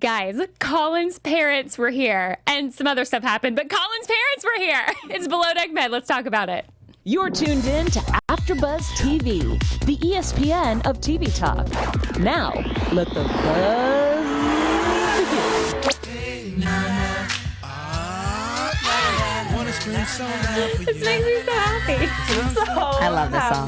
Guys, Colin's parents were here, and some other stuff happened, but Colin's parents were here. It's Below Deck Med. Let's talk about it. You're tuned in to Afterbuzz TV, the ESPN of TV talk. Now, let the buzz begin. This makes me so happy. I love this song.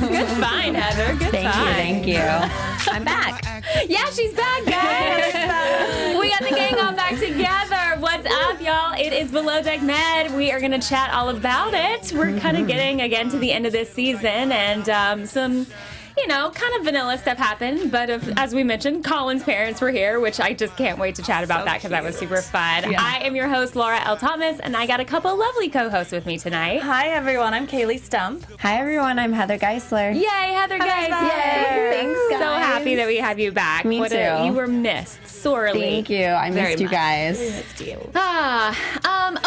Good find, Heather. Good Thank you. I'm back. Yeah, she's back, guys. We got the gang all back together. What's up, y'all? It is Below Deck Med. We are going to chat all about it. We're kind of getting, again, to the end of this season, and some, kind of vanilla stuff happened. But as we mentioned, Colin's parents were here, which I just can't wait to chat about that because that was super fun. Yeah. I am your host, Laura L. Thomas, and I got a couple lovely co-hosts with me tonight. Hi, everyone. I'm Kayley Stumpe. Hi, everyone. I'm Heather Geisler. Yay, Heather Geisler. Yay. Thanks, guys. So happy that we have you back. Me too. You were missed sorely. Thank you. I missed you guys. We missed you.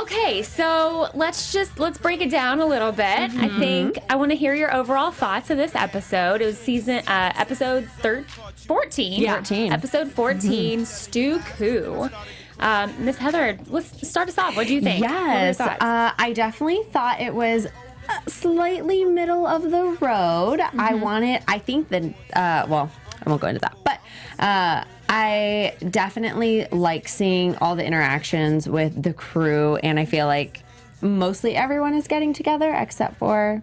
Okay, so let's break it down a little bit. I think I want to hear your overall thoughts of this episode. It was episode 14. Yeah. 14. Episode 14, Stu Coup. Miss Heather, let's start us off. What do you think? Yes. I definitely thought it was slightly middle of the road. I think that, I won't go into that, but I definitely like seeing all the interactions with the crew, and I feel like mostly everyone is getting together except for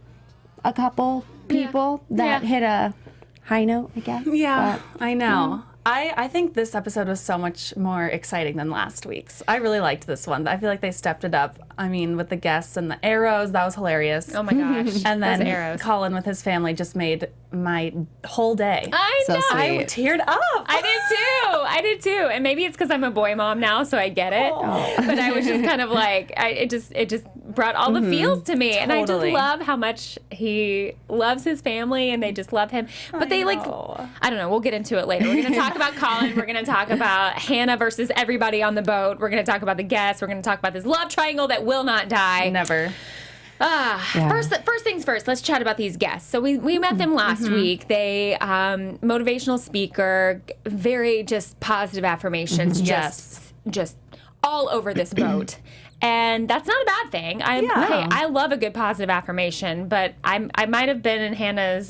a couple people that hit a high note, I guess. Yeah, but, I know. I think this episode was so much more exciting than last week's. I really liked this one. I feel like they stepped it up. I mean, with the guests and the arrows, that was hilarious. Oh my gosh. And then those arrows. Colin with his family just made my whole day. I know. So sweet. I teared up. I did too. And maybe it's because I'm a boy mom now, so I get it. But I was just kind of like, it just brought all the feels to me. And I just love how much he loves his family and they just love him. But I don't know, we'll get into it later. We're going to talk about Colin. We're going to talk about Hannah versus everybody on the boat. We're going to talk about the guests. We're going to talk about this love triangle that will not die. Never. First things first, let's chat about these guests. So we met them last week. They, motivational speaker, very just positive affirmations, just all over this boat. And that's not a bad thing. I love a good positive affirmation, but I might have been in Hannah's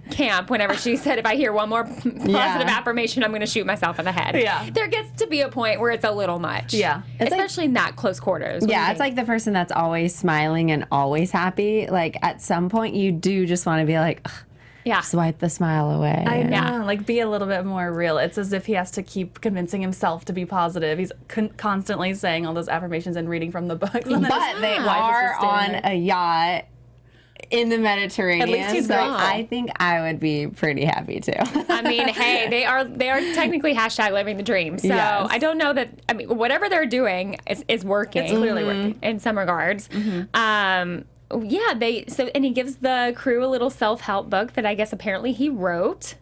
camp whenever she said, if I hear one more positive affirmation, I'm going to shoot myself in the head. Yeah. There gets to be a point where it's a little much. Yeah. Especially in that close quarters. Yeah, it's like the person that's always smiling and always happy. Like, at some point, you do just want to be like, ugh. Yeah. Swipe the smile away. I know. Like, be a little bit more real. It's as if he has to keep convincing himself to be positive. He's constantly saying all those affirmations and reading from the books. But they are on a yacht in the Mediterranean. At least he's grateful. I think I would be pretty happy too. I mean, hey, they are technically #living the dream. So yes. I don't know that. I mean, whatever they're doing is working. It's clearly working in some regards. Yeah, and he gives the crew a little self-help book that I guess apparently he wrote,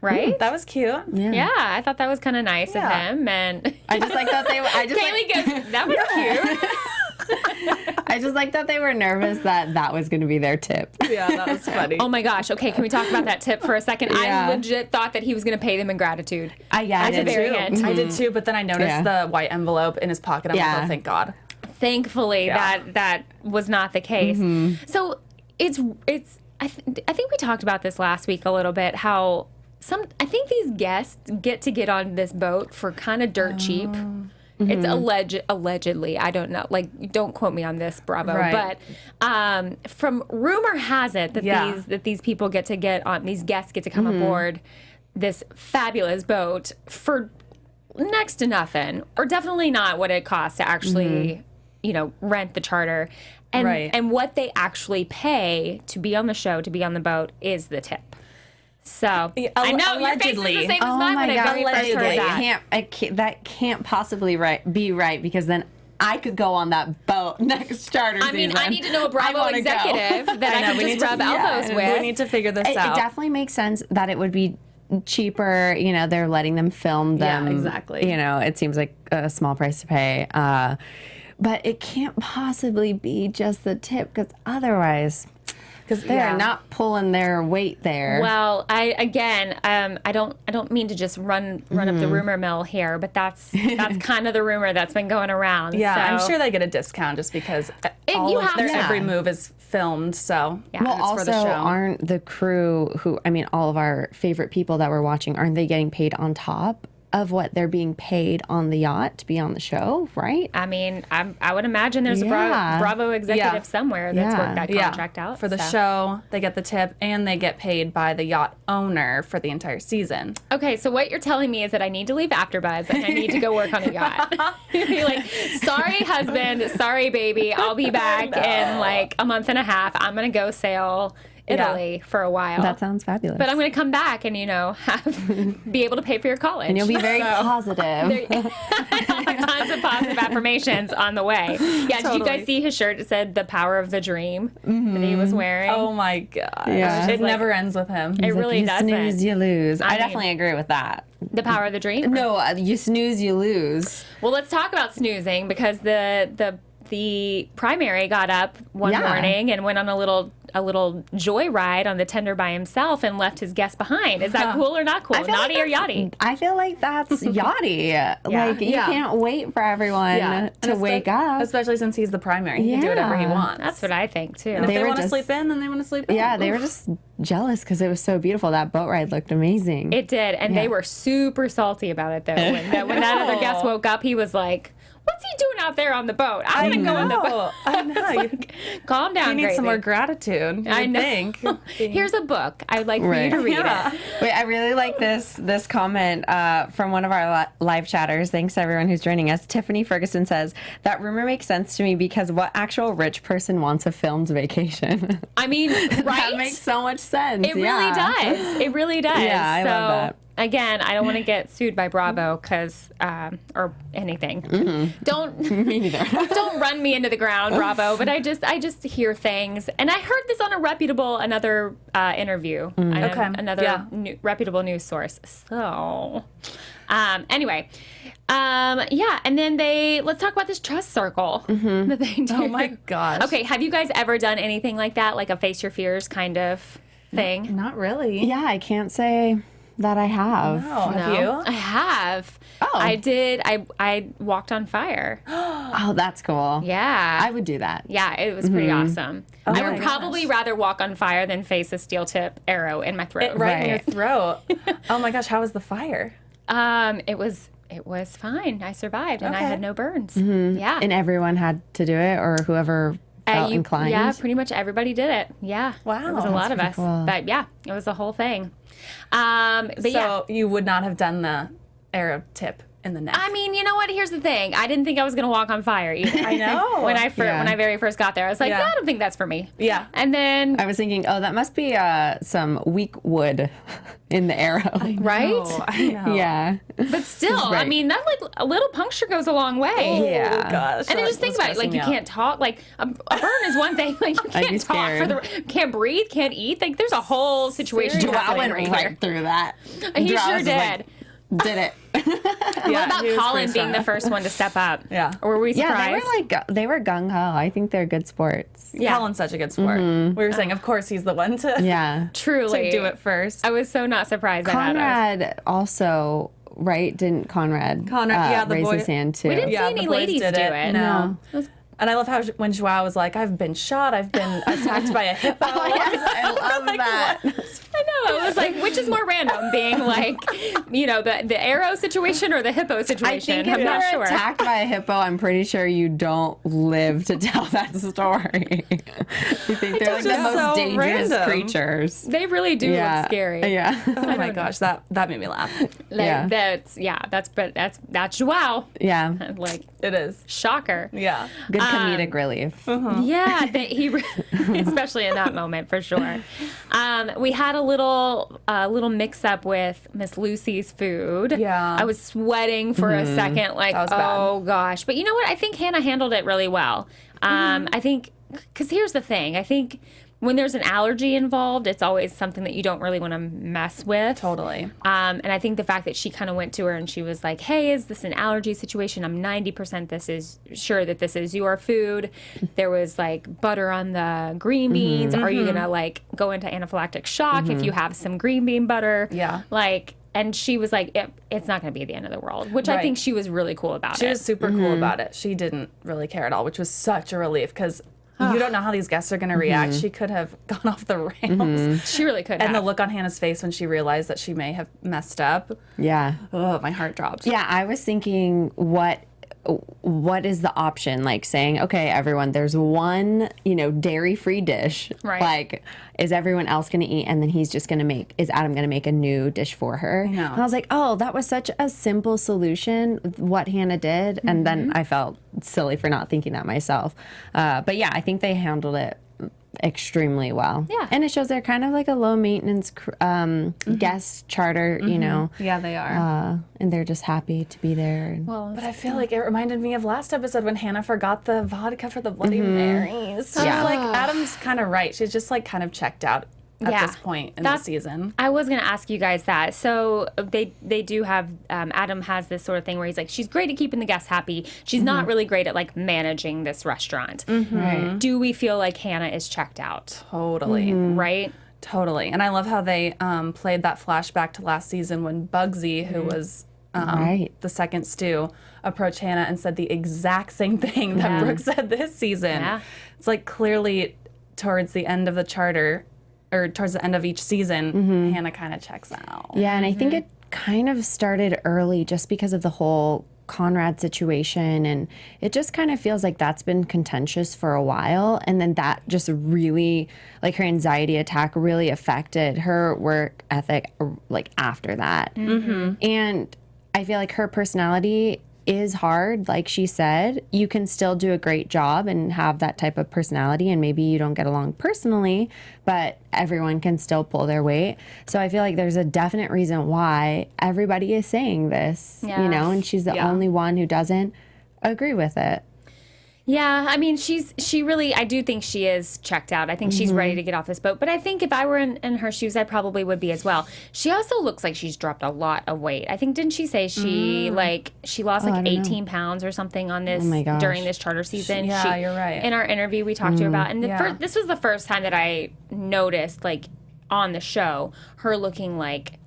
right? That was cute. Yeah, I thought that was kind of nice of him, and I just like that Kayley goes, that was cute. I just like that they were nervous that was going to be their tip. Yeah, that was funny. Oh my gosh. Okay, can we talk about that tip for a second? Yeah. I legit thought that he was going to pay them in gratitude. I did too. I did too, but then I noticed the white envelope in his pocket. I'm like, oh, thank God. Thankfully, that was not the case. So it's. I think we talked about this last week a little bit. How I think these guests get on this boat for kind of dirt cheap. It's allegedly. I don't know. Like, don't quote me on this, Bravo. Right. But from rumor has it that these people get on. These guests get to come aboard this fabulous boat for next to nothing, or definitely not what it costs to actually. Rent the charter. And what they actually pay to be on the show, to be on the boat, is the tip. So, I know, allegedly. your face is the same as mine when I very first heard that. That can't possibly be right, because then I could go on that boat next charter season. I mean, I need to know a Bravo executive that I can just rub elbows with. We need to figure this out. It definitely makes sense that it would be cheaper. They're letting them film them. Yeah, exactly. It seems like a small price to pay. But it can't possibly be just the tip, because otherwise, because they're not pulling their weight there. Well, I don't mean to just run up the rumor mill here, but that's kind of the rumor that's been going around. Yeah, so. I'm sure they get a discount just because all of their every move is filmed. So Well, it's also, for the show. aren't the crew all of our favorite people that we're watching, aren't they getting paid on top of what they're being paid on the yacht to be on the show, right? I mean, I would imagine there's a Bravo executive somewhere that's worked that contract out. For the show, they get the tip and they get paid by the yacht owner for the entire season. Okay, so what you're telling me is that I need to leave Afterbuzz and I need to go work on a yacht. Be like, sorry, husband, sorry, baby, I'll be back in like a month and a half. I'm going to go sail Italy for a while. That sounds fabulous. But I'm going to come back and, be able to pay for your college. And you'll be very positive. Tons of positive affirmations on the way. Yeah, did you guys see his shirt? It said "The Power of the Dream" that he was wearing. Oh my gosh. Yeah. It never ends with him. It really you doesn't. snooze, you lose. I mean, definitely agree with that. The power of the dream? No, you snooze, you lose. Well, let's talk about snoozing because the primary got up one morning and went on a little joyride on the tender by himself and left his guests behind. Is that cool or not cool? Naughty or yachty? I feel like that's yachty. Like, you can't wait for everyone to wake up. Especially since he's the primary. He can do whatever he wants. That's what I think, too. And if they want to sleep in, then they want to sleep in. Yeah, they were just jealous because it was so beautiful. That boat ride looked amazing. It did, and they were super salty about it, though. When that other guest woke up, he was like, what's he doing out there on the boat? I want to go on the boat. I know. Like, calm down, You need some Gracie. more gratitude. I know. Think. Here's a book. I'd like for you to read it. Wait, I really like this comment from one of our live chatters. Thanks to everyone who's joining us. Tiffany Ferguson says, that rumor makes sense to me because what actual rich person wants a filmed vacation? I mean, right? That makes so much sense. It really does. It really does. Yeah, I love that. Again, I don't want to get sued by Bravo because, or anything. Don't Me neither. don't run me into the ground, Bravo. But I just hear things, and I heard this on another interview, another reputable news source. So, anyway. And then let's talk about this trust circle that they do. Oh my gosh. Okay, have you guys ever done anything like that, like a face your fears kind of thing? Not really. Yeah, I can't say that I have. Oh, have you? I have. Oh. I did. I walked on fire. Oh, that's cool. Yeah. I would do that. Yeah, it was pretty awesome. Oh I my would probably rather walk on fire than face a steel tip arrow in my throat. Right in your throat. Oh my gosh, how was the fire? It was fine. I survived and I had no burns. Yeah. And everyone had to do it, or whoever felt inclined? Yeah, pretty much everybody did it. Yeah. Wow. It was a lot of us. cool. But yeah, it was a whole thing. But So you would not have done the arrow tip in the neck. I mean, you know what? Here's the thing. I didn't think I was going to walk on fire either. I know. when I very first got there, I was like, no, I don't think that's for me. Yeah. And then, I was thinking, oh, that must be some weak wood in the arrow. right? Oh, I know. Yeah. But still, I Right. mean, that like a little puncture goes a long way. Yeah. Oh gosh. And then just think about it, like you can't talk, like a burn is one thing, like you I'd be can't talk can't breathe, can't eat, like there's a whole situation. Seriously. Joao happening went right right through that. He Joao sure was just did. like, did it. What about Colin being the first one to step up? Yeah. Or were we Yeah, surprised? they were gung ho. I think they're good sports. Yeah. Colin's such a good sport. We were saying, of course, he's the one to, Yeah. Truly. to do it first. I was so not surprised at that. Conrad also, right? Didn't Conrad, yeah, the raise boy- his hand too? We didn't Yeah, see any the boys ladies did do it. it. No. It was- And I love how when Joao was like, I've been shot, I've been attacked by a hippo. I love that. I know. It was like, which is more random, being like, the arrow situation or the hippo I situation? think if I'm not you're sure. attacked by a hippo, I'm pretty sure you don't live to tell that story. I think they're like the just most so dangerous random. creatures. They really do look scary. Yeah. Oh my gosh, that made me laugh. Like, Yeah. that's Joao. Yeah. Like, It is. shocker. Yeah. Good comedic relief. Yeah, especially in that moment for sure. We had a little mix up with Miss Lucy's food. Yeah. I was sweating for a second, like, That was bad. oh gosh. But you know what? I think Hannah handled it really well. I think, because here's the thing. I think when there's an allergy involved, it's always something that you don't really want to mess with. Totally. And I think the fact that she kind of went to her and she was like, hey, is this an allergy situation? I'm 90% sure that this is your food. There was like butter on the green beans. Are you going to like go into anaphylactic shock if you have some green bean butter? Yeah. Like, and she was like, it's not going to be the end of the world, which I think she was really cool about She was super cool about it. She didn't really care at all, which was such a relief because you don't know how these guests are going to react. She could have gone off the rails. She really could have. And the look on Hannah's face when she realized that she may have messed up. Yeah. Oh, my heart dropped. Yeah, I was thinking what is the option? Like saying, okay, everyone, there's one, dairy-free dish. Right. Like, is everyone else going to eat? And then he's just going to is Adam going to make a new dish for her? No. And I was like, oh, that was such a simple solution, what Hannah did. And then I felt silly for not thinking that myself. But yeah, I think they handled it extremely well. Yeah. And it shows they're kind of like a low maintenance guest charter, Yeah, they are. and they're just happy to be there. But I feel like it reminded me of last episode when Hannah forgot the vodka for the Bloody Marys. I was like, Adam's kind of right. She's just like kind of checked out at this point in the season. I was going to ask you guys that. So they do have, Adam has this sort of thing where he's like, she's great at keeping the guests happy. She's not really great at like managing this restaurant. Right. Do we feel like Hannah is checked out? Totally. Right? Totally. And I love how they played that flashback to last season when Bugsy, who was the second stew, approached Hannah and said the exact same thing that Brooke said this season. Yeah. It's like clearly towards the end of the charter, or towards the end of each season, Hannah kind of checks out. Yeah, and I think it kind of started early just because of the whole Conrad situation, and it just kind of feels like that's been contentious for a while, and then that just really, like her anxiety attack really affected her work ethic like after that. And I feel like her personality is hard. Like she said, you can still do a great job and have that type of personality, and maybe you don't get along personally, but everyone can still pull their weight. So I feel like there's a definite reason why everybody is saying this, and she's the only one who doesn't agree with it. Yeah, I mean, I do think she is checked out. I think she's ready to get off this boat. But I think if I were in her shoes, I probably would be as well. She also looks like she's dropped a lot of weight. I think, didn't she say she lost 18 pounds or something on this during this charter season? Yeah, you're right. In our interview, we talked to her about, and this was the first time that I noticed, like, on the show, her looking like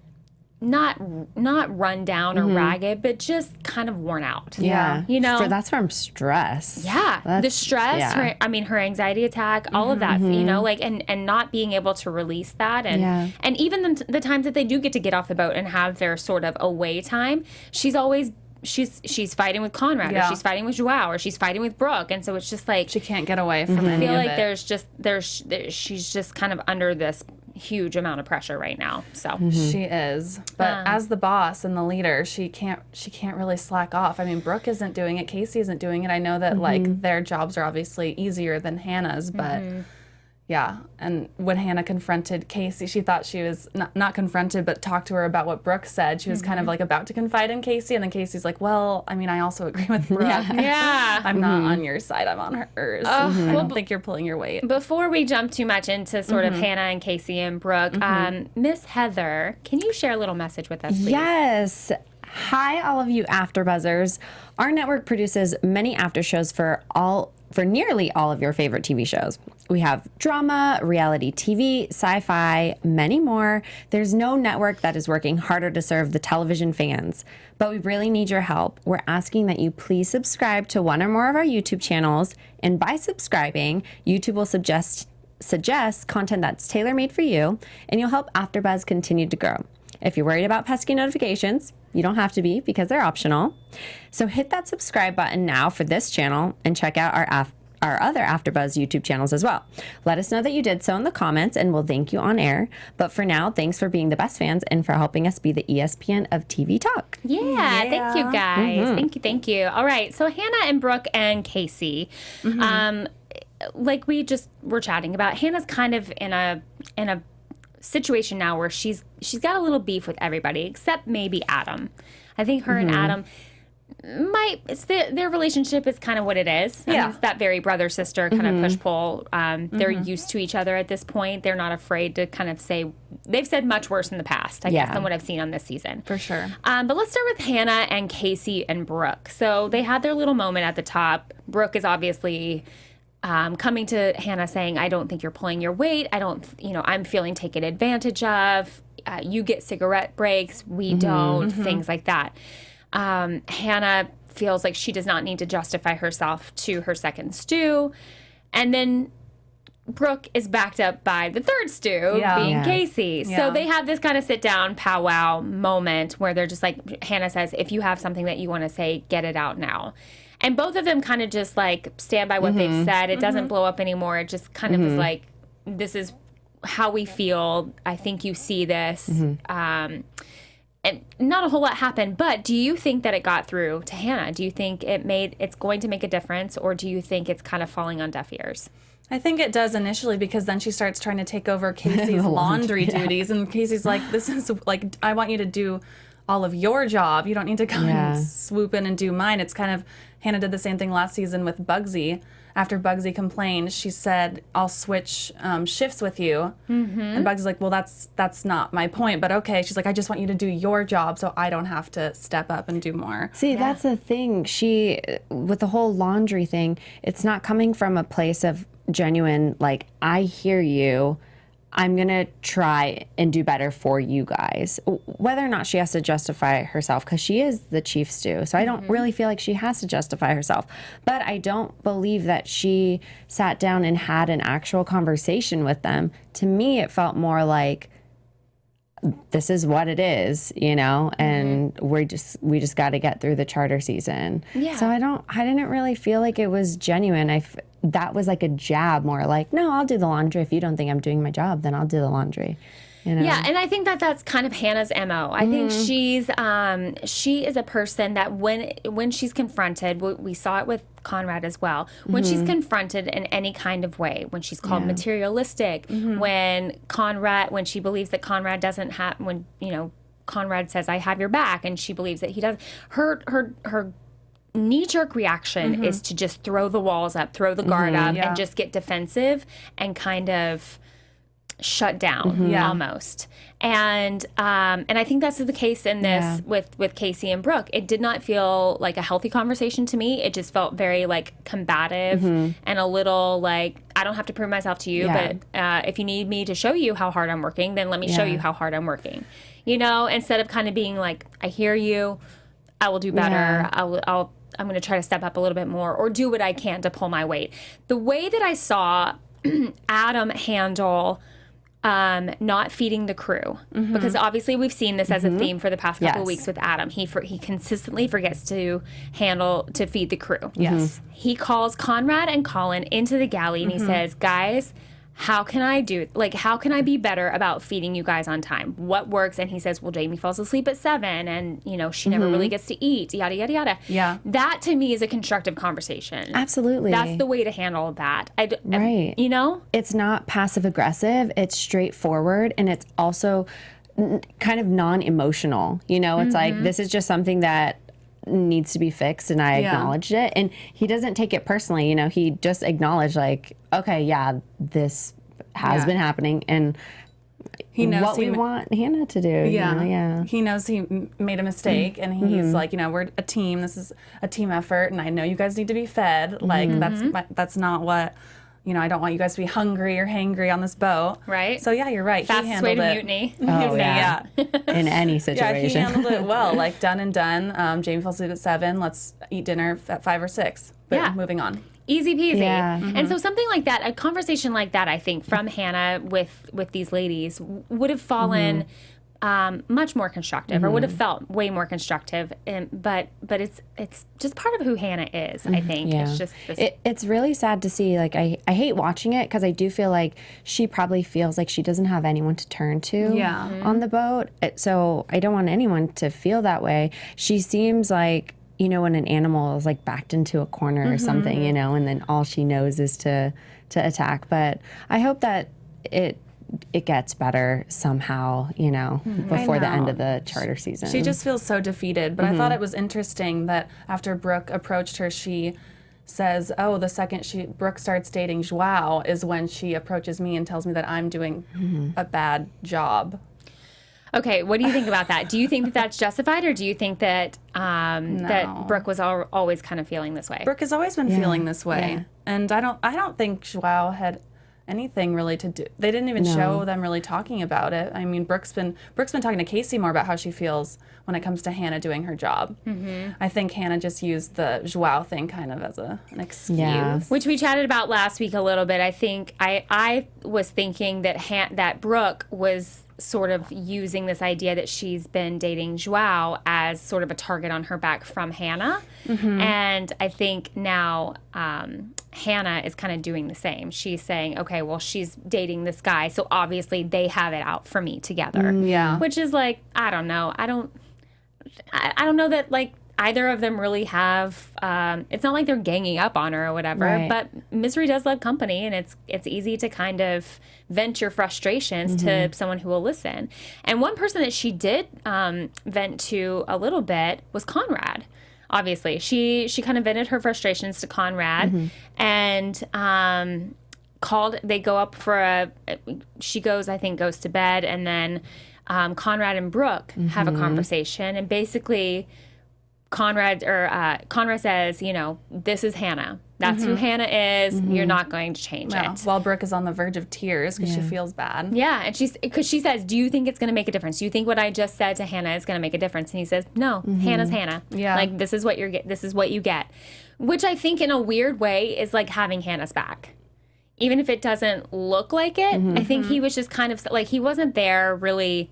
not run down or ragged, but just kind of worn out. Yeah. That's from stress. Yeah. The stress, her anxiety attack, all of that, and not being able to release that. And even the times that they do get to get off the boat and have their sort of away time, she's fighting with Conrad, or she's fighting with Joao, or she's fighting with Brooke. And so it's just like, she can't get away from any of it. I feel like she's just kind of under this huge amount of pressure right now. So she is, but as the boss and the leader, she can't really slack off. I mean, Brooke isn't doing it, Casey isn't doing it. I know that like their jobs are obviously easier than Hannah's, but yeah. And when Hannah confronted Casey, she thought she was not confronted, but talked to her about what Brooke said. She was kind of like about to confide in Casey, and then Casey's like, well, I mean, I also agree with Brooke. Yeah. I'm not on your side, I'm on hers. I don't think you're pulling your weight. Before we jump too much into sort of Hannah and Casey and Brooke, Miss Heather, can you share a little message with us, please? Yes. Hi, all of you AfterBuzzers. Our network produces many after shows for nearly all of your favorite TV shows. We have drama, reality TV, sci-fi, many more. There's no network that is working harder to serve the television fans, but we really need your help. We're asking that you please subscribe to one or more of our YouTube channels, and by subscribing, YouTube will suggest content that's tailor-made for you, and you'll help AfterBuzz continue to grow. If you're worried about pesky notifications, you don't have to be because they're optional. So hit that subscribe button now for this channel and check out our other AfterBuzz YouTube channels as well. Let us know that you did so in the comments and we'll thank you on air. But for now, thanks for being the best fans and for helping us be the ESPN of TV talk. Yeah. Thank you guys. Thank you. All right. So Hannah and Brooke and Casey, like we just were chatting about, Hannah's kind of in a situation now where she's got a little beef with everybody except maybe Adam. I think her and Adam, their relationship is kind of what it is. I mean, it's that very brother-sister kind of push-pull. They're used to each other at this point. They're not afraid to kind of say, they've said much worse in the past, I guess, than what I've seen on this season. For sure. But let's start with Hannah and Casey and Brook. So they had their little moment at the top. Brook is obviously coming to Hannah saying, I don't think you're pulling your weight. I'm feeling taken advantage of. You get cigarette breaks. We don't. Things like that. Hannah feels like she does not need to justify herself to her second stew. And then Brook is backed up by the third stew, being Casey. So they have this kind of sit-down powwow moment where they're just like, Hannah says, if you have something that you want to say, get it out now. And both of them kind of just like stand by what they've said. It doesn't blow up anymore. It just kind of is like, this is how we feel. I think you see this. And not a whole lot happened, but do you think that it got through to Hannah? Do you think it's going to make a difference, or do you think it's kind of falling on deaf ears? I think it does initially, because then she starts trying to take over Casey's laundry duties, and Casey's like, this is like, I want you to do all of your job. You don't need to come and swoop in and do mine. It's kind of, Hannah did the same thing last season with Bugsy. After Bugsy complained, she said, I'll switch shifts with you. And Bugsy's like, well, that's not my point, but okay. She's like, I just want you to do your job so I don't have to step up and do more. See, that's the thing. She, with the whole laundry thing, it's not coming from a place of genuine, like, I hear you. I'm going to try and do better for you guys. Whether or not she has to justify herself, because she is the chief stew. So I don't really feel like she has to justify herself. But I don't believe that she sat down and had an actual conversation with them. To me, it felt more like, this is what it is, and we just got to get through the charter season. Yeah. So I didn't really feel like it was genuine. That was like a jab, more like, no, I'll do the laundry. If you don't think I'm doing my job, then I'll do the laundry. Yeah, and I think that's kind of Hannah's MO. I think she is a person that when she's confronted, we saw it with Conrad as well, when she's confronted in any kind of way, when she's called materialistic, when she believes that Conrad doesn't have, when, Conrad says, I have your back, and she believes that he does, her knee-jerk reaction is to just throw the walls up, throw the guard up, and just get defensive and kind of shut down almost. And I think that's the case in this with Casey and Brook. It did not feel like a healthy conversation to me. It just felt very like combative and a little like, I don't have to prove myself to you, but if you need me to show you how hard I'm working, then let me show you how hard I'm working. Instead of kind of being like, I hear you, I will do better. I'm going to try to step up a little bit more or do what I can to pull my weight. The way that I saw Adam handle not feeding the crew, because obviously we've seen this as a theme for the past couple of weeks with Adam. He consistently forgets to feed the crew. Yes. He calls Conrad and Colin into the galley and he says, guys, how can I be better about feeding you guys on time? What works? And he says, well, Jamie falls asleep at 7 and, she never really gets to eat, yada, yada, yada. Yeah. That to me is a constructive conversation. Absolutely. That's the way to handle that. Right. It's not passive aggressive. It's straightforward. And it's also kind of non-emotional. It's like, this is just something that needs to be fixed, and I acknowledged it, and he doesn't take it personally. He just acknowledged, like, okay, this has been happening, and he knows what we want Hannah to do. He knows he made a mistake, and he's like, we're a team. This is a team effort, and I know you guys need to be fed. Like that's not what. I don't want you guys to be hungry or hangry on this boat. Right. So, you're right. Fastest way to mutiny. Oh, yeah. In any situation. Yeah, he handled it well. Like, done and done. Jamie falls asleep at 7. Let's eat dinner at 5 or 6. But moving on. Easy peasy. Yeah. And so something like that, a conversation like that, I think, from Hannah with these ladies would have fallen much more constructive, or would have felt way more constructive. But it's just part of who Hannah is, I think. Yeah. It's just this. It's really sad to see. Like, I hate watching it because I do feel like she probably feels like she doesn't have anyone to turn to on the boat. So I don't want anyone to feel that way. She seems like, when an animal is like backed into a corner or something, and then all she knows is to attack. But I hope that it gets better somehow, before the end of the charter season. She just feels so defeated. But I thought it was interesting that after Brooke approached her, she says, oh, the second Brooke starts dating Joao is when she approaches me and tells me that I'm doing a bad job. Okay, what do you think about that? Do you think that that's justified, or do you think that that Brooke was always kind of feeling this way? Brooke has always been feeling this way, and I don't think Joao had anything really to do. They didn't even show them really talking about it. I mean, Brooke's been talking to Casey more about how she feels when it comes to Hannah doing her job. I think Hannah just used the Joao thing kind of as an excuse, which we chatted about last week a little bit. I think I was thinking that that Brooke was sort of using this idea that she's been dating Joao as sort of a target on her back from Hannah. And I think now Hannah is kind of doing the same. She's saying, okay, well, she's dating this guy, so obviously they have it out for me together. Which is like, I don't know. I don't know that like either of them really have, it's not like they're ganging up on her or whatever, but misery does love company, and it's easy to kind of vent your frustrations to someone who will listen. And one person that she did vent to a little bit was Conrad. Obviously, she kind of vented her frustrations to Conrad, and they go up for she goes to bed, and then Conrad and Brooke have a conversation, and basically Conrad says, this is Hannah. That's who Hannah is. You're not going to change it. While Brooke is on the verge of tears because she feels bad. Yeah, and because she says, do you think it's going to make a difference? Do you think what I just said to Hannah is going to make a difference? And he says, no, Hannah's Hannah. Yeah. Like, this is what you get. Which I think in a weird way is like having Hannah's back. Even if it doesn't look like it, I think he was just kind of like, he wasn't there really.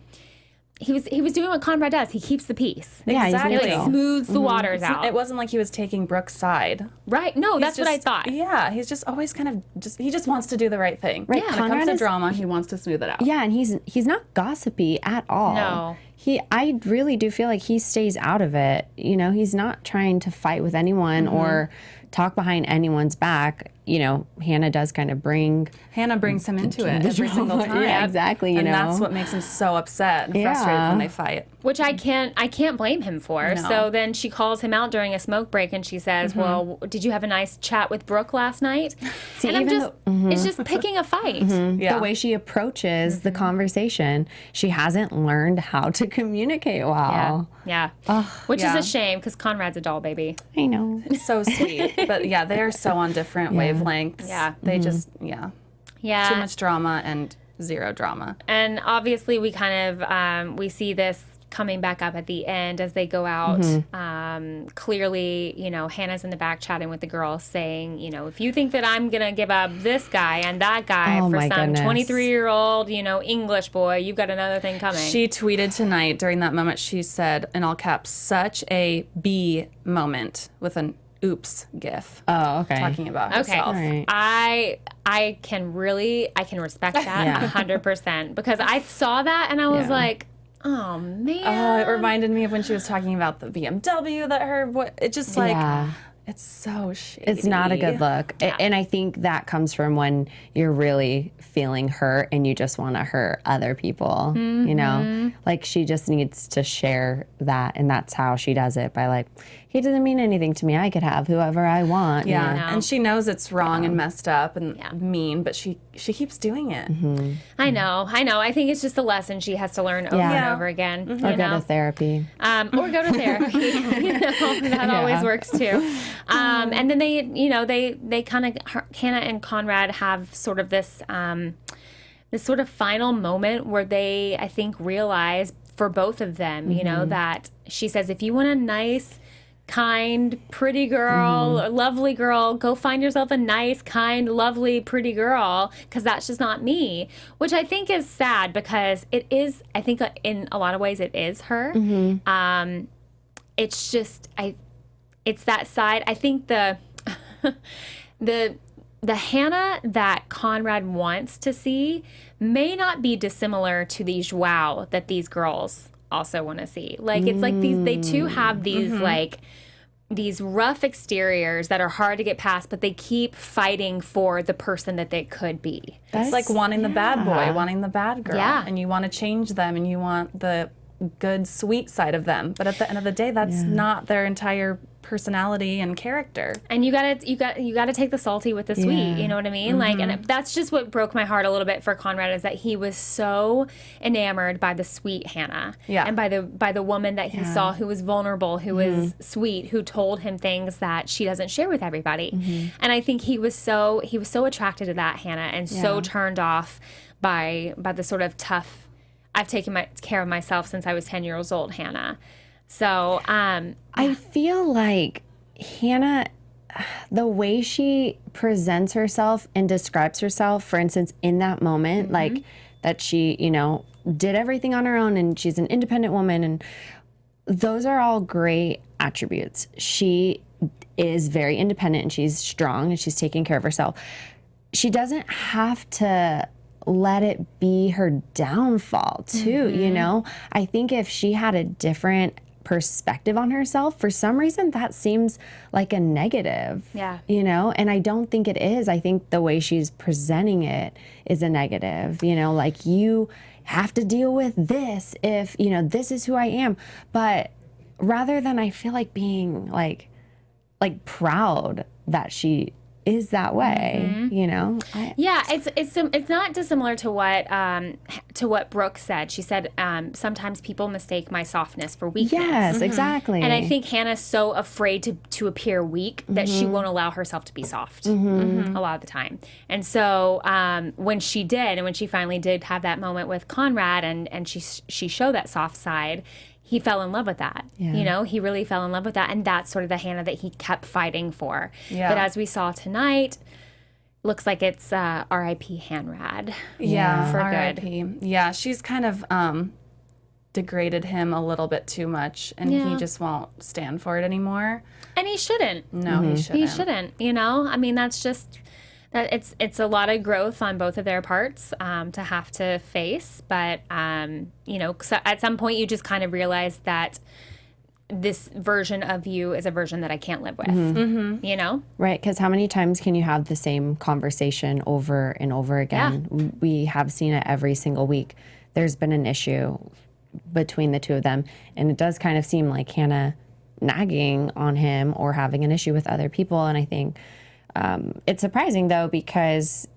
He was doing what Conrad does. He keeps the peace. Yeah, exactly. He like smooths the waters out. It wasn't like he was taking Brooke's side. Right. No, that's what I thought. Yeah, he's just always kind of he just wants to do the right thing. Right. When it comes to drama, he wants to smooth it out. Yeah, and he's not gossipy at all. No. I really do feel like he stays out of it. He's not trying to fight with anyone or talk behind anyone's back. Hannah does kind of Hannah brings him into it every single time. Yeah, exactly. And that's what makes him so upset and frustrated when they fight. Which I can't blame him for. No. So then she calls him out during a smoke break, and she says, well, did you have a nice chat with Brooke last night? See, and it's just picking a fight. The way she approaches the conversation, she hasn't learned how to communicate well. Yeah. Which is a shame, because Conrad's a doll baby. I know. It's so sweet. But yeah, they are so on different wavelengths. Yeah. They just, too much drama and zero drama. And obviously we kind of, we see this coming back up at the end as they go out. Clearly, Hannah's in the back chatting with the girls saying, if you think that I'm going to give up this guy and that guy for some 23-year-old, English boy, you've got another thing coming. She tweeted tonight during that moment, she said, in all caps, such a B moment with an oops gif. Oh, okay. Talking about herself. Right. I can respect that 100%, because I saw that and I was like, oh man. Oh, it reminded me of when she was talking about the BMW that it just like, it's so shady. It's not a good look. Yeah. And I think that comes from when you're really feeling hurt and you just want to hurt other people, Like, she just needs to share that, and that's how she does it, by like, he doesn't mean anything to me. I could have whoever I want. Yeah, and she knows it's wrong and messed up and mean, but she keeps doing it. I know. I think it's just a lesson she has to learn over and over again. Or go to therapy. Or go to therapy. That always works too. And then they kind of, Hannah and Conrad have sort of this sort of final moment where they, I think, realize for both of them, that she says, if you want a nice, kind, pretty girl or lovely girl, go find yourself a nice, kind, lovely, pretty girl, because that's just not me. Which I think is sad, because it is, I think in a lot of ways it is her. It's just, it's that side. I think the Hannah that Conrad wants to see may not be dissimilar to the Joao that these girls also want to see. Like, it's like they too have these like, these rough exteriors that are hard to get past, but they keep fighting for the person that they could be. It's like wanting the bad boy, wanting the bad girl. Yeah. And you want to change them and you want the good, sweet side of them. But at the end of the day, that's not their entire personality and character. And you gotta take the salty with the sweet. You know what I mean? Like, and that's just what broke my heart a little bit for Conrad, is that he was so enamored by the sweet Hannah, and by the woman that he saw who was vulnerable, who was sweet, who told him things that she doesn't share with everybody. And I think he was so attracted to that Hannah, and so turned off by the sort of tough, I've taken care of myself since I was 10 years old Hannah. So I feel like Hannah, the way she presents herself and describes herself, for instance, in that moment, like that she, did everything on her own and she's an independent woman, and those are all great attributes. She is very independent and she's strong and she's taking care of herself. She doesn't have to let it be her downfall too, I think if she had a different perspective on herself, for some reason that seems like a negative. And I don't think it is. I think the way she's presenting it is a negative, like you have to deal with this if this is who I am. But rather than, I feel like being like proud that she is that way, it's not dissimilar to what Brook said. She said sometimes people mistake my softness for weakness. Yes, exactly. And I think Hannah's so afraid to appear weak that she won't allow herself to be soft a lot of the time. And so when she did, and when she finally did have that moment with Conrad, and she showed that soft side, he fell in love with that. He really fell in love with that. And that's sort of the Hannah that he kept fighting for. But as we saw tonight, looks like it's R.I.P. HanRad. For R.I.P. good. Yeah, she's kind of degraded him a little bit too much, and he just won't stand for it anymore. And he shouldn't. No, he shouldn't. He shouldn't, I mean, that's just... It's a lot of growth on both of their parts to have to face, but so at some point you just kind of realize that this version of you is a version that I can't live with. Right, because how many times can you have the same conversation over and over again? We have seen it every single week. There's been an issue between the two of them, and it does kind of seem like Hannah nagging on him or having an issue with other people, and I think it's surprising, though, because,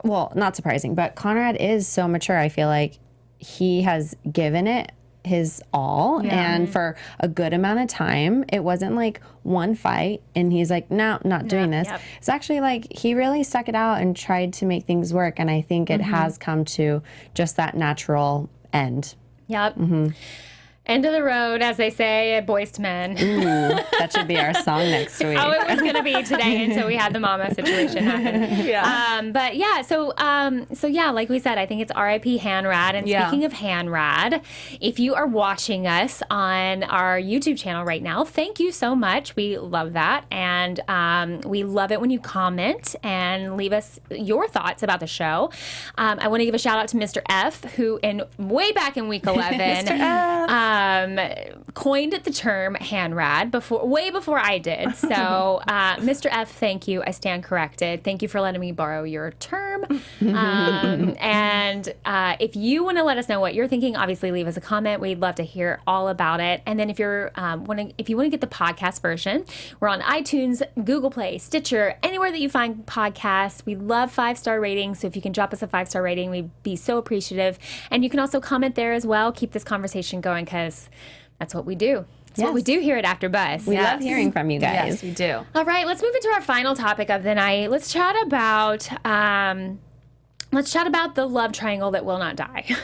well, not surprising, but Conrad is so mature. I feel like he has given it his all, and for a good amount of time. It wasn't like one fight, and he's like, no, not doing this. It's actually like he really stuck it out and tried to make things work, and I think it has come to just that natural end. End of the road, as they say at Boys to Men. Ooh, that should be our song next week. Oh, it was going to be today until we had the mama situation happen. But yeah, so yeah, like we said, I think it's R.I.P. HanRad. And speaking of HanRad, if you are watching us on our YouTube channel right now, thank you so much. We love that. And we love it when you comment and leave us your thoughts about the show. I want to give a shout out to Mr. F, who way back in week 11, Mr. F. Coined the term HanRad way before I did. So, Mr. F, thank you. I stand corrected. Thank you for letting me borrow your term. And if you want to let us know what you're thinking, obviously leave us a comment. We'd love to hear all about it. And then if you want to get the podcast version, we're on iTunes, Google Play, Stitcher, anywhere that you find podcasts. We love 5-star ratings. So if you can drop us a 5-star rating, we'd be so appreciative. And you can also comment there as well. Keep this conversation going, because that's what we do. That's what we do here at Afterbuzz. We love hearing from you guys. Yes, we do. All right, let's move into our final topic of the night. Let's chat about the love triangle that will not die.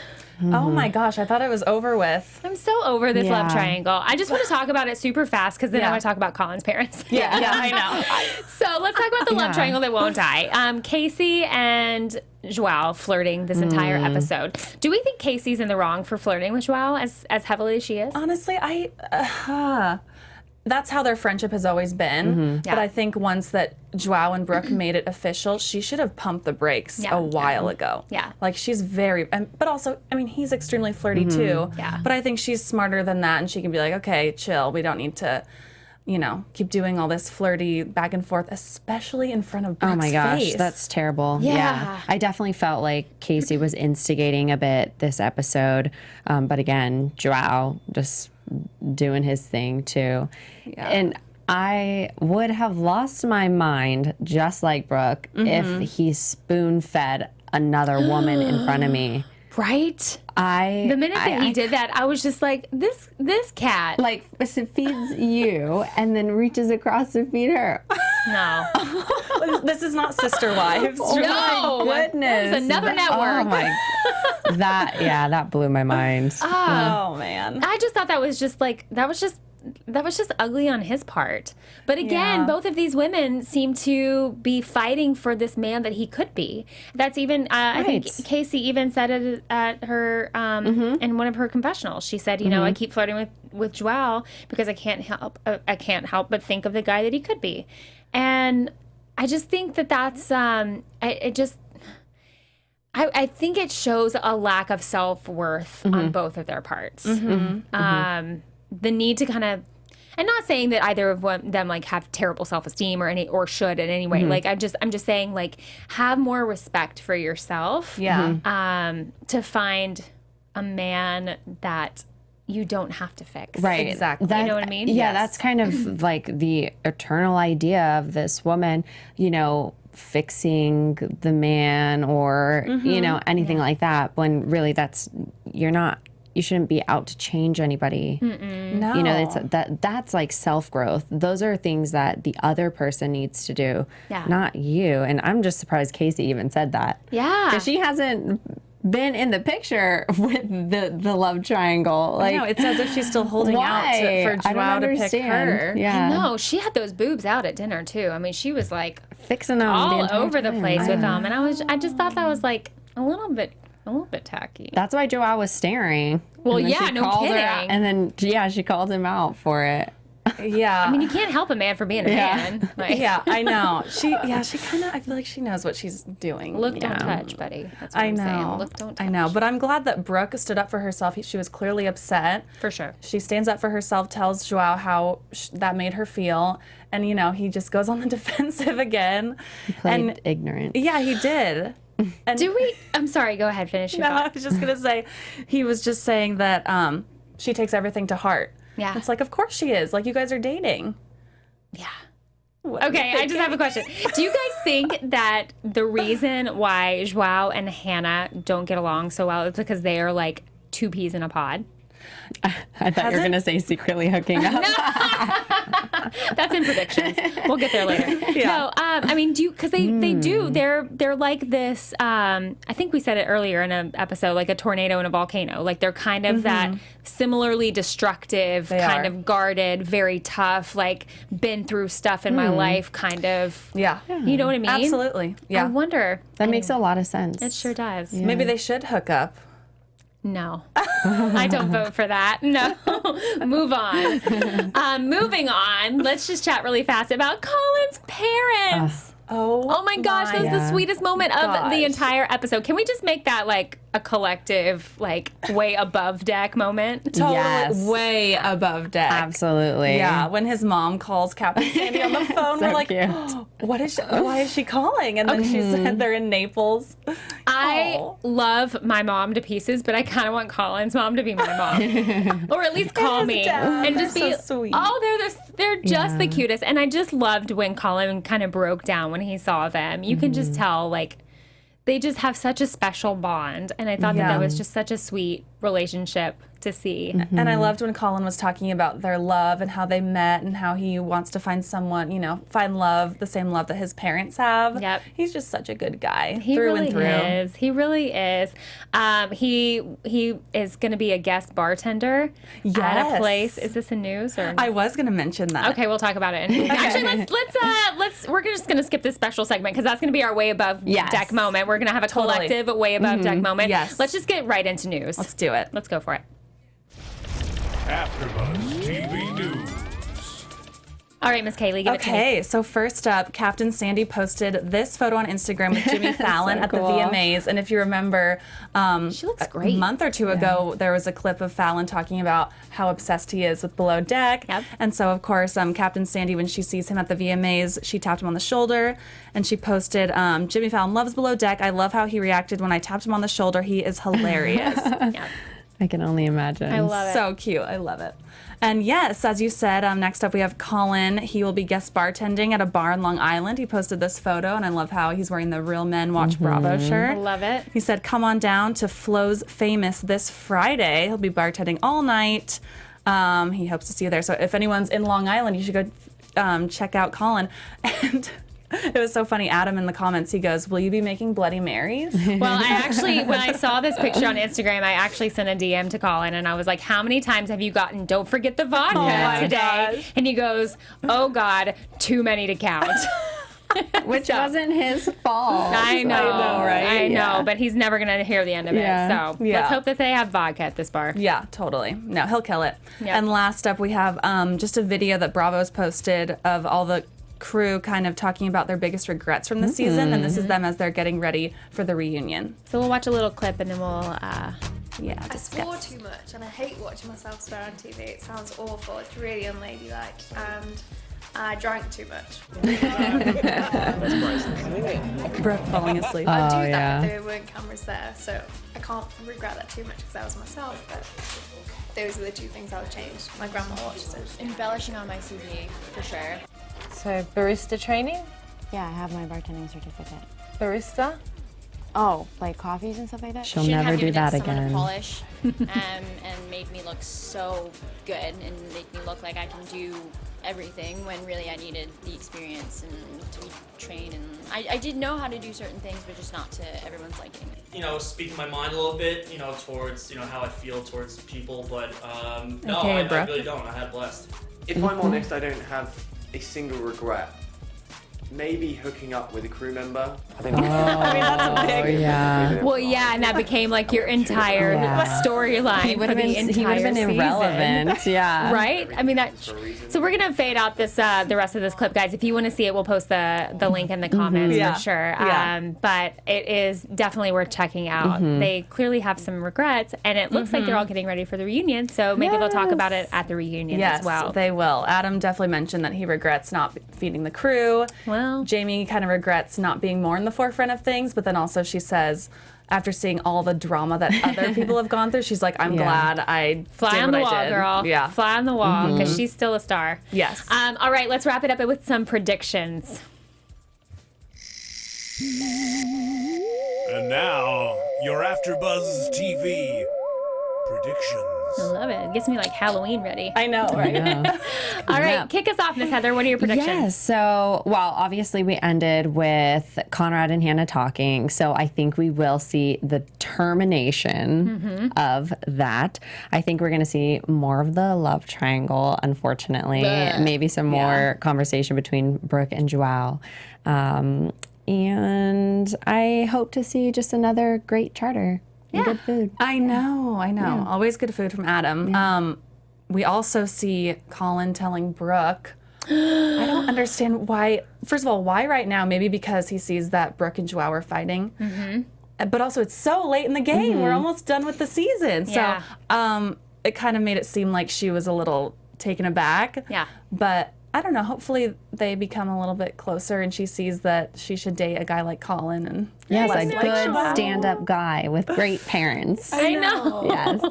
Oh my gosh, I thought it was over with. I'm so over this love triangle. I just want to talk about it super fast, because then I want to talk about Colin's parents. Yeah, I know. So let's talk about the love triangle that won't die. Casey and Joao flirting this entire episode. Do we think Casey's in the wrong for flirting with Joao as heavily as she is? Honestly, that's how their friendship has always been. But I think once that Joao and Brook made it official, she should have pumped the brakes a while ago. Like, she's but also, I mean, he's extremely flirty too. But I think she's smarter than that, and she can be like, okay, chill. We don't need to keep doing all this flirty back and forth, especially in front of Brook's Oh my gosh, face. that's terrible. Yeah. I definitely felt like Casey was instigating a bit this episode. But again, Joao just doing his thing too. Yeah. And I would have lost my mind, just like Brook, if he spoon-fed another woman in front of me. Right? The minute that he did that, I was just like, this cat. Like, feeds you and then reaches across to feed her. No. This is not Sister Wives. No. Goodness. There's another network. Oh my. That blew my mind. Oh man. I just thought that was just ugly on his part. But again, Yeah. both of these women seem to be fighting for this man that he could be. That's even, I think Right. Casey even said it at her, in one of her confessionals. She said, I keep flirting with Joao because I can't help but think of the guy that he could be. And I just think that's, I think it shows a lack of self-worth on both of their parts. The need to kind of, and not saying that either of them like have terrible self-esteem or should in any way. Like I'm just saying, like, have more respect for yourself. Yeah. To find a man that you don't have to fix. Right. Exactly. You know what I mean? Yeah, Yes. that's kind of like the eternal idea of this woman, fixing the man or, anything like that, when really you shouldn't be out to change anybody. No. That's like self-growth. Those are things that the other person needs to do, not you. And I'm just surprised Casey even said that. Yeah. Because she hasn't been in the picture with the love triangle. Like, No, it's as if she's still holding out for I don't Joao to pick understand. her. Yeah. No, she had those boobs out at dinner too. I mean, she was like Fixing them all the entire over the time. place with them, and I just thought that was like a little bit tacky. That's why Joao was staring. Well, And then yeah, she no called her kidding. out- and then, she called him out for it. Yeah. I mean, you can't help a man for being a man. Like, yeah, I know. She kind of, I feel like she knows what she's doing. look, don't touch, buddy. That's what I I'm know. saying. Look, don't touch. I know, but I'm glad that Brooke stood up for herself. She was clearly upset. For sure. She stands up for herself, tells Joao how that made her feel, and he just goes on the defensive again. Played ignorant. Yeah, he did. And I'm sorry, go ahead, finish your no, I thought. was just gonna say, he was just saying that she takes everything to heart. Yeah. It's like, of course she is. Like, you guys are dating. Yeah. Okay, I just have a question. Do you guys think that the reason why Joao and Hannah don't get along so well is because they are like two peas in a pod? I thought you were going to say secretly hooking up. That's in predictions. We'll get there later. No, I mean, because they do. They're like this. I think we said it earlier in an episode, like a tornado and a volcano. Like they're kind of that similarly destructive, kind of guarded, very tough, like been through stuff in my life, kind of. Yeah. You know what I mean? Absolutely. Yeah. I wonder. That makes a lot of sense. It sure does. Maybe they should hook up. No, I don't vote for that. No, move on. Moving on. Let's just chat really fast about Colin's parents. Oh my gosh, that was the sweetest moment of the entire episode. Can we just make that like a collective, like way above deck moment? Totally. Yes. Way above deck. Absolutely. Yeah, when his mom calls Captain Sandy on the phone, So we're like, cute. why is she calling? And then she said they're in Naples. I love my mom to pieces, but I kind of want Colin's mom to be my mom, or at least call me dad. and just They're be. so sweet. Oh, they're just the cutest, and I just loved when Colin kind of broke down when he saw them. You can just tell, like, they just have such a special bond, and I thought that was just such a sweet relationship to see. And I loved when Colin was talking about their love and how they met and how he wants to find someone, find love, the same love that his parents have. Yep. He's just such a good guy He through really and through. is. He really is. He is going to be a guest bartender at a Yes. place. Is this in news or? I was going to mention that. Okay, we'll talk about it. Actually, we're just gonna skip this special segment because that's gonna be our way above deck moment. We're gonna have a collective way above deck moment. Yes. Let's just get right into news. Let's do it. Let's go for it. Afterbuzz TV News. All right, Miss Kayley, give it to me. Okay, so first up, Captain Sandy posted this photo on Instagram with Jimmy Fallon at the VMAs. And if you remember, She looks great. a month or two ago, there was a clip of Fallon talking about how obsessed he is with Below Deck. Yep. And so, of course, Captain Sandy, when she sees him at the VMAs, she tapped him on the shoulder and she posted, Jimmy Fallon loves Below Deck. I love how he reacted when I tapped him on the shoulder. He is hilarious. Yeah. I can only imagine. I love it. So cute. I love it. And yes, as you said, next up we have Colin. He will be guest bartending at a bar in Long Island. He posted this photo, and I love how he's wearing the Real Men Watch Bravo shirt. I love it. He said, come on down to Flo's Famous this Friday. He'll be bartending all night. He hopes to see you there. So if anyone's in Long Island, you should go check out Colin. And it was so funny. Adam in the comments, he goes, will you be making Bloody Marys? Well, I actually, when I saw this picture on Instagram, I actually sent a DM to Colin and I was like, how many times have you gotten, don't forget the vodka my today? gosh. And he goes, oh God, too many to count. Which wasn't his fault. I know, right? I know, Yeah. but he's never going to hear the end of Yeah. it. So Yeah. let's hope that they have vodka at this bar. Yeah, totally. No, he'll kill it. Yeah. And last up, we have just a video that Bravo's posted of all the crew kind of talking about their biggest regrets from the season, and this is them as they're getting ready for the reunion. So we'll watch a little clip and then we'll, Yeah, I swore too much and I hate watching myself swear on TV. It sounds awful. It's really unladylike and I drank too much. Brooke falling asleep. I'd do Oh, that yeah. if there weren't cameras there, so I can't regret that too much because that was myself, but those are the two things I would change. My grandma watches it. Embellishing on my CV, for sure. So barista training? Yeah, I have my bartending certificate. Barista? Oh, like coffees and stuff like that? She'll Shouldn't never have do given it that to someone again. To polish and make me look so good and make me look like I can do everything when really I needed the experience and to be trained. And I did know how to do certain things, but just not to everyone's liking. You know, speaking my mind a little bit, you know, towards, you know, how I feel towards people, but no, Okay, I Brooke. really don't. I had blessed. If I'm honest, I don't have a single regret. Maybe hooking up with a crew member. I think yeah. well, yeah, and that became like your entire Yeah. storyline He for would have the been, entire season. irrelevant. Yeah. Right? I mean, that. So we're gonna fade out this the rest of this clip, guys. If you want to see it, we'll post the link in the comments Yeah. for sure. Yeah. But it is definitely worth checking out. They clearly have some regrets, and it looks like they're all getting ready for the reunion. So maybe they'll talk about it at the reunion Yes, as well. they will. Adam definitely mentioned that he regrets not feeding the crew. Well. Jamie kind of regrets not being more in the forefront of things, but then also she says, after seeing all the drama that other people have gone through, she's like, I'm Yeah. glad I Fly did on what the I wall, did. girl. Yeah. Fly on the wall, because she's still a star. Yes. All right, let's wrap it up with some predictions. And now, your Afterbuzz TV predictions. I love it. It gets me like Halloween ready. I know, right? Yeah. All right, kick us off, Miss Heather. What are your predictions? Yes. So, well, obviously we ended with Conrad and Hannah talking. So I think we will see the termination of that. I think we're going to see more of the love triangle, unfortunately. Maybe some more conversation between Brooke and Joao. And I hope to see just another great charter. And good food. I know. Always good food from Adam. We also see Colin telling Brooke, I don't understand why. First of all, why right now? Maybe because he sees that Brooke and Joao are fighting. But also, it's so late in the game. We're almost done with the season. Yeah. So it kind of made it seem like she was a little taken aback. Yeah. But I don't know. Hopefully, they become a little bit closer and she sees that she should date a guy like Colin. And Yes, less a like good Joao. stand-up guy with great parents. I know. Yes.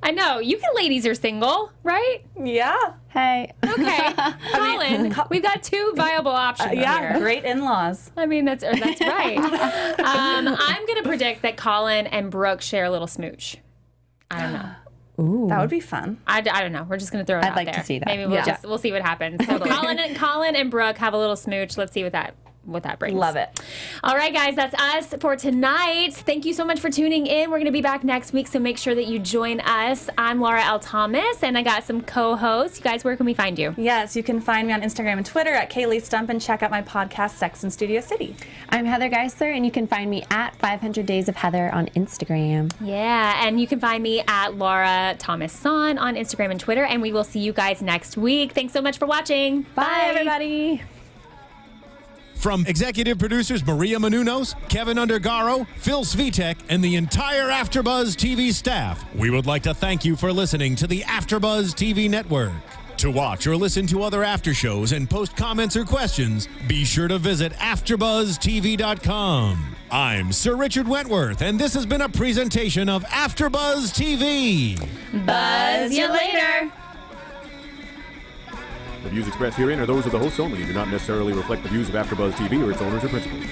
I know. You ladies are single, right? Yeah. Hey. Okay. Colin, we've got two viable options Yeah. here. Great in-laws. I mean, that's right. I'm going to predict that Colin and Brooke share a little smooch. I don't know. That would be fun. I don't know. We're just going to throw it I'd out like there. to see that. Maybe we'll Yeah. we'll see what happens. So Colin and Brooke have a little smooch. Let's see what that what that brings. Love it. All right, guys, that's us for tonight. Thank you so much for tuning in. We're going to be back next week, so make sure that you join us. I'm Laura L. Thomas, and I got some co-hosts. You guys, where can we find you? Yes, you can find me on Instagram and Twitter at Kayley Stumpe, and check out my podcast, Sex in Studio City. I'm Heather Geisler, and you can find me at 500 Days of Heather on Instagram. Yeah, and you can find me at Laura Thomas Son on Instagram and Twitter, and we will see you guys next week. Thanks so much for watching. Bye everybody. From executive producers Maria Menounos, Kevin Undergaro, Phil Svitek, and the entire Afterbuzz TV staff, we would like to thank you for listening to the Afterbuzz TV network. To watch or listen to other after shows and post comments or questions, be sure to visit AfterbuzzTV.com. I'm Sir Richard Wentworth, and this has been a presentation of Afterbuzz TV. Buzz you later. The views expressed herein are those of the hosts only and do not necessarily reflect the views of AfterBuzz TV or its owners or principals.